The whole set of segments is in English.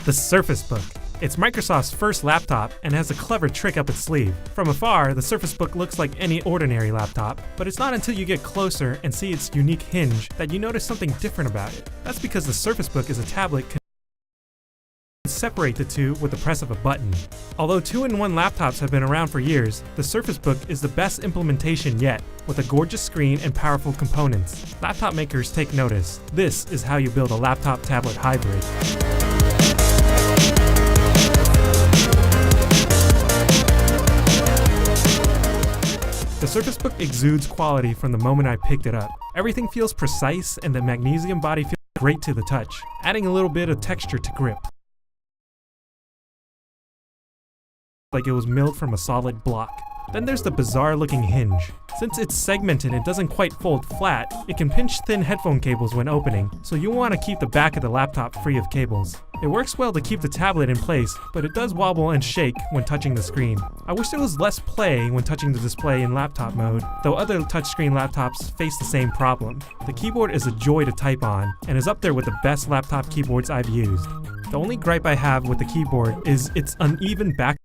The Surface Book. It's Microsoft's first laptop and has a clever trick up its sleeve. From afar, the Surface Book looks like any ordinary laptop, but it's not until you get closer and see its unique hinge that you notice something different about it. That's because the Surface Book is a tablet separate the two with the press of a button. Although 2-in-1 laptops have been around for years, the Surface Book is the best implementation yet, with a gorgeous screen and powerful components. Laptop makers take notice. This is how you build a laptop-tablet hybrid. The Surface Book exudes quality from the moment I picked it up. Everything feels precise and the magnesium body feels great to the touch, adding a little bit of texture to grip. Like it was milled from a solid block. Then there's the bizarre looking hinge. Since it's segmented and doesn't quite fold flat, it can pinch thin headphone cables when opening, so you'll want to keep the back of the laptop free of cables. It works well to keep the tablet in place, but it does wobble and shake when touching the screen. I wish there was less play when touching the display in laptop mode, though other touchscreen laptops face the same problem. The keyboard is a joy to type on, and is up there with the best laptop keyboards I've used. The only gripe I have with the keyboard is its uneven back.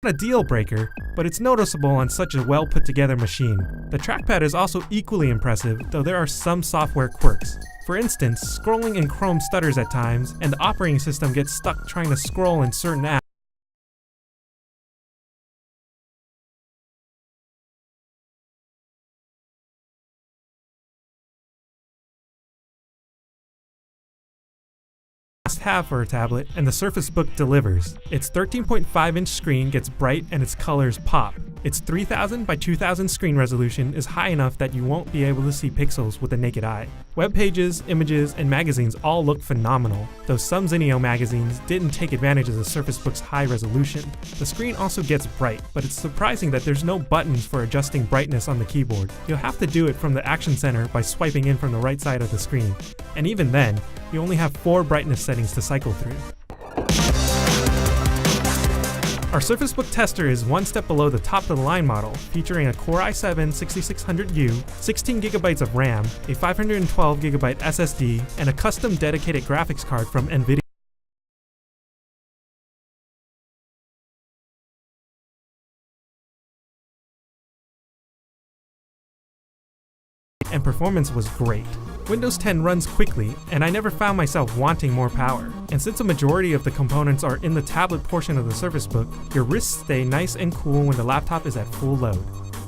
A deal breaker, but it's noticeable on such a well put together machine. The trackpad is also equally impressive, though there are some software quirks. For instance, scrolling in Chrome stutters at times, and the operating system gets stuck trying to scroll in certain apps. Have for a tablet, and the Surface Book delivers. Its 13.5-inch screen gets bright and its colors pop. Its 3000 by 2000 screen resolution is high enough that you won't be able to see pixels with the naked eye. Web pages, images, and magazines all look phenomenal, though some Zinio magazines didn't take advantage of the Surface Book's high resolution. The screen also gets bright, but it's surprising that there's no buttons for adjusting brightness on the keyboard. You'll have to do it from the Action Center by swiping in from the right side of the screen. And even then, you only have 4 brightness settings to cycle through. Our Surface Book tester is one step below the top-of-the-line model, featuring a Core i7-6600U, 16GB of RAM, a 512GB SSD, and a custom dedicated graphics card from NVIDIA. And performance was great. Windows 10 runs quickly, and I never found myself wanting more power. And since a majority of the components are in the tablet portion of the Surface Book, your wrists stay nice and cool when the laptop is at full load.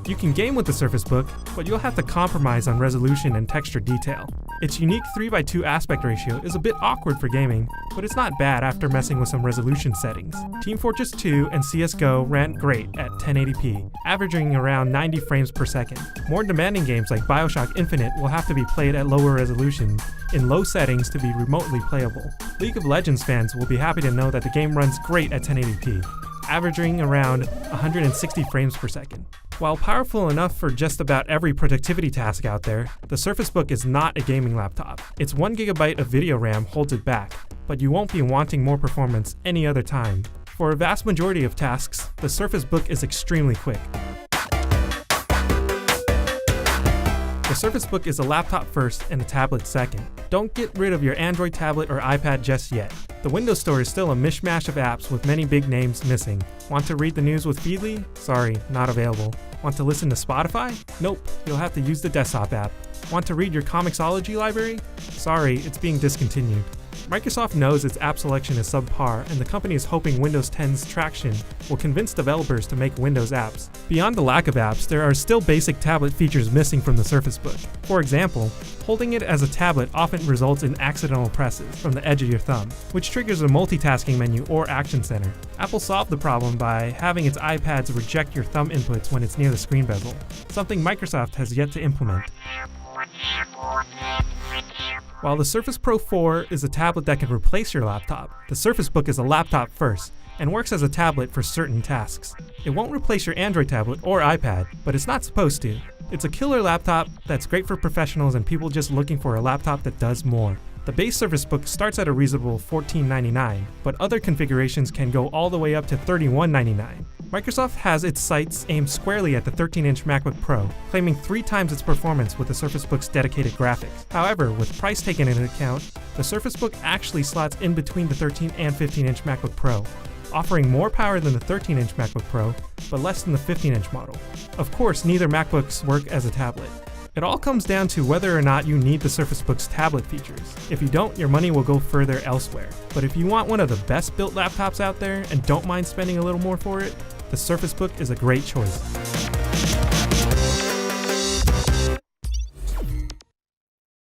You can game with the Surface Book, but you'll have to compromise on resolution and texture detail. Its unique 3:2 aspect ratio is a bit awkward for gaming, but it's not bad after messing with some resolution settings. Team Fortress 2 and CSGO ran great at 1080p, averaging around 90 frames per second. More demanding games like BioShock Infinite will have to be played at lower resolutions, in low settings to be remotely playable. League of Legends fans will be happy to know that the game runs great at 1080p, averaging around 160 frames per second. While powerful enough for just about every productivity task out there, the Surface Book is not a gaming laptop. Its 1GB of video RAM holds it back, but you won't be wanting more performance any other time. For a vast majority of tasks, the Surface Book is extremely quick. The Surface Book is a laptop first and a tablet second. Don't get rid of your Android tablet or iPad just yet. The Windows Store is still a mishmash of apps with many big names missing. Want to read the news with Feedly? Sorry, not available. Want to listen to Spotify? Nope, you'll have to use the desktop app. Want to read your Comixology library? Sorry, it's being discontinued. Microsoft knows its app selection is subpar, and the company is hoping Windows 10's traction will convince developers to make Windows apps. Beyond the lack of apps, there are still basic tablet features missing from the Surface Book. For example, holding it as a tablet often results in accidental presses from the edge of your thumb, which triggers a multitasking menu or Action Center. Apple solved the problem by having its iPads reject your thumb inputs when it's near the screen bezel, something Microsoft has yet to implement. While the Surface Pro 4 is a tablet that can replace your laptop, the Surface Book is a laptop first and works as a tablet for certain tasks. It won't replace your Android tablet or iPad, but it's not supposed to. It's a killer laptop that's great for professionals and people just looking for a laptop that does more. The base Surface Book starts at a reasonable $14.99, but other configurations can go all the way up to $31.99. Microsoft has its sights aimed squarely at the 13-inch MacBook Pro, claiming 3 times its performance with the Surface Book's dedicated graphics. However, with price taken into account, the Surface Book actually slots in between the 13 and 15-inch MacBook Pro, offering more power than the 13-inch MacBook Pro, but less than the 15-inch model. Of course, neither MacBooks work as a tablet. It all comes down to whether or not you need the Surface Book's tablet features. If you don't, your money will go further elsewhere. But if you want one of the best built laptops out there and don't mind spending a little more for it, the Surface Book is a great choice.